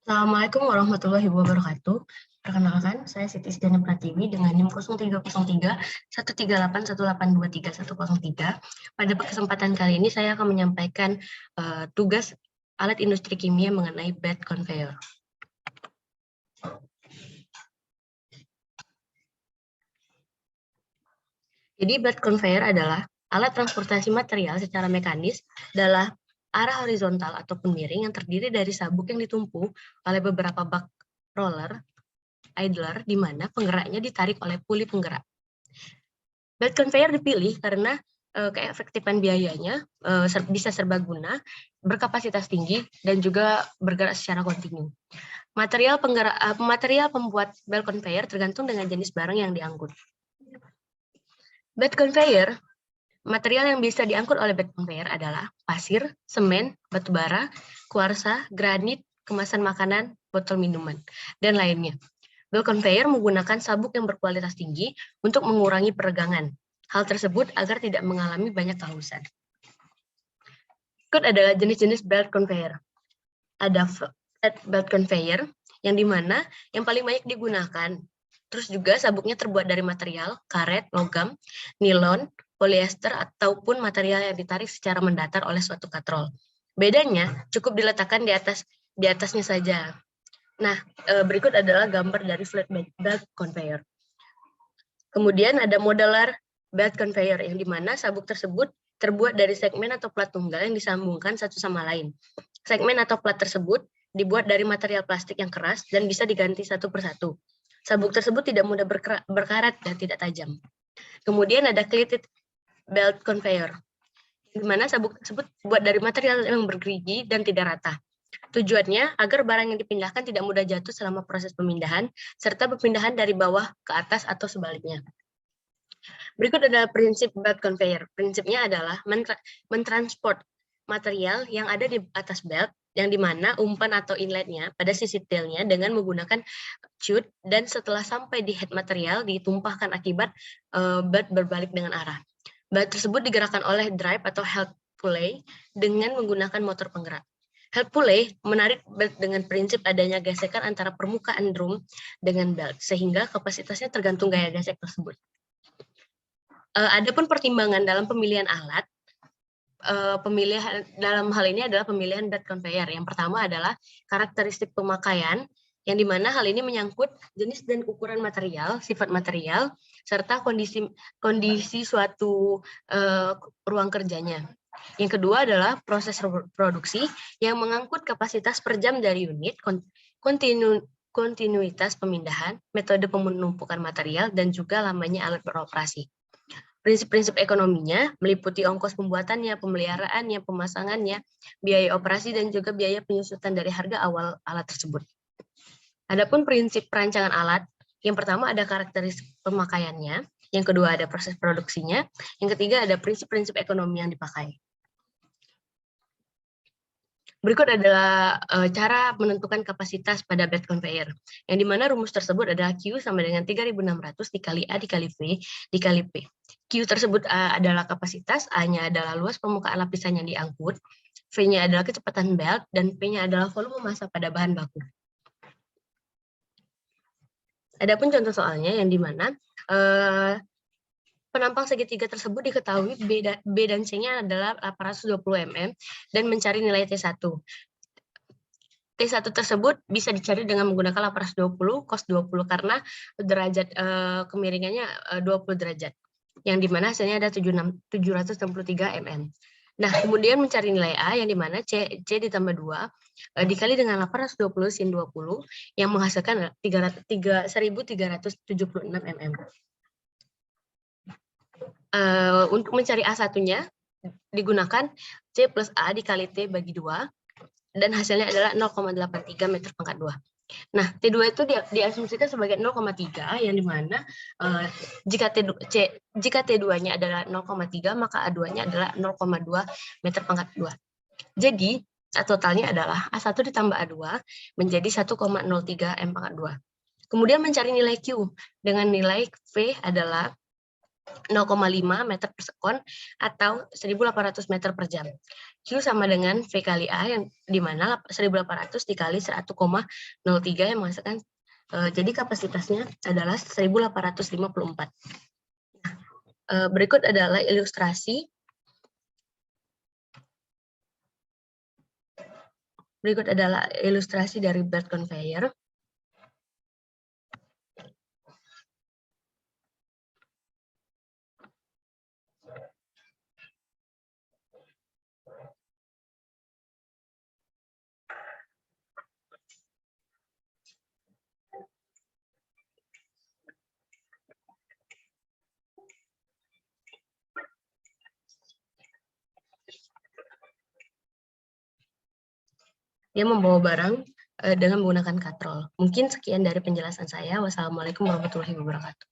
Assalamualaikum warahmatullahi wabarakatuh. Perkenalkan, saya Siti Sdana Pratiwi dengan NIM 0303 1381823 Pada kesempatan kali ini saya akan menyampaikan tugas alat industri kimia mengenai bed conveyor. Jadi bed conveyor adalah alat transportasi material secara mekanis dalam arah horizontal ataupun miring yang terdiri dari sabuk yang ditumpu oleh beberapa bak roller idler di mana penggeraknya ditarik oleh puli penggerak. Bed conveyor dipilih karena keefektifan biayanya bisa serbaguna, berkapasitas tinggi, dan juga bergerak secara kontinu. Material pembuat bed conveyor tergantung dengan jenis barang yang diangkut. Bed conveyor, material yang bisa diangkut oleh bed conveyor adalah pasir, semen, batu bara, kuarsa, granit, kemasan makanan, botol minuman, dan lainnya. Bed conveyor menggunakan sabuk yang berkualitas tinggi untuk mengurangi peregangan. Hal tersebut agar tidak mengalami banyak kehausan. Berikut adalah jenis-jenis belt conveyor. Ada flat belt conveyor, yang dimana yang paling banyak digunakan. Terus juga sabuknya terbuat dari material, karet, logam, nilon, polyester, ataupun material yang ditarik secara mendatar oleh suatu katrol. Bedanya cukup diletakkan di atasnya saja. Nah, berikut adalah gambar dari flat belt conveyor. Kemudian ada modular belt conveyor, yang dimana sabuk tersebut terbuat dari segmen atau plat tunggal yang disambungkan satu sama lain. Segmen atau plat tersebut dibuat dari material plastik yang keras dan bisa diganti satu persatu. Sabuk tersebut tidak mudah berkarat dan tidak tajam. Kemudian ada cleated belt conveyor, di mana sabuk tersebut dibuat dari material yang bergerigi dan tidak rata. Tujuannya agar barang yang dipindahkan tidak mudah jatuh selama proses pemindahan, serta berpindahan dari bawah ke atas atau sebaliknya. Berikut adalah prinsip belt conveyor. Prinsipnya adalah mentransport material yang ada di atas belt, yang dimana umpan atau inletnya pada sisi tailnya dengan menggunakan chute, dan setelah sampai di head material ditumpahkan akibat belt berbalik dengan arah. Belt tersebut digerakkan oleh drive atau held pulley dengan menggunakan motor penggerak. Held pulley menarik belt dengan prinsip adanya gesekan antara permukaan drum dengan belt, sehingga kapasitasnya tergantung gaya gesek tersebut. Adapun pertimbangan dalam pemilihan alat, pemilihan dalam hal ini adalah pemilihan bed conveyor. Yang pertama adalah karakteristik pemakaian, yang dimana hal ini menyangkut jenis dan ukuran material, sifat material, serta kondisi suatu ruang kerjanya. Yang kedua adalah proses produksi yang mengangkut kapasitas per jam dari unit, kontinuitas pemindahan, metode penumpukan material, dan juga lamanya alat beroperasi. Prinsip-prinsip ekonominya meliputi ongkos pembuatannya, pemeliharaannya, pemasangannya, biaya operasi, dan juga biaya penyusutan dari harga awal alat tersebut. Adapun prinsip perancangan alat, yang pertama ada karakteristik pemakaiannya, yang kedua ada proses produksinya, yang ketiga ada prinsip-prinsip ekonomi yang dipakai. Berikut adalah cara menentukan kapasitas pada bed conveyor, yang dimana rumus tersebut adalah Q sama dengan 3.600 dikali A dikali V dikali P. Q tersebut adalah kapasitas, A-nya adalah luas permukaan lapisan yang diangkut, V-nya adalah kecepatan belt, dan P-nya adalah volume massa pada bahan baku. Adapun contoh soalnya yang dimana penampang segitiga tersebut diketahui B dan C-nya adalah 820 mm dan mencari nilai T1. T1 tersebut bisa dicari dengan menggunakan 820 cos 20 karena derajat kemiringannya 20 derajat. Yang dimana hasilnya ada 763 mm. Nah, kemudian mencari nilai A yang dimana C ditambah 2 dikali dengan 820 sin 20 yang menghasilkan 1376 mm. Untuk mencari A1-nya digunakan C plus A dikali T bagi 2 dan hasilnya adalah 0,83 meter pangkat 2. Nah, T2 itu diasumsikan sebagai 0,3 yang dimana jika T2-nya adalah 0,3 maka A2-nya adalah 0,2 meter pangkat 2. Jadi, totalnya adalah A1 ditambah A2 menjadi 1,03 M pangkat 2. Kemudian mencari nilai Q dengan nilai V adalah 0,5 meter per sekon atau 1.800 meter per jam. Q sama dengan V kali A, yang dimana 1.800 dikali 1,03 yang menghasilkan, jadi kapasitasnya adalah 1.854. Berikut adalah ilustrasi. Dari belt conveyor. Dia membawa barang dengan menggunakan katrol. Mungkin sekian dari penjelasan saya. Wassalamualaikum warahmatullahi wabarakatuh.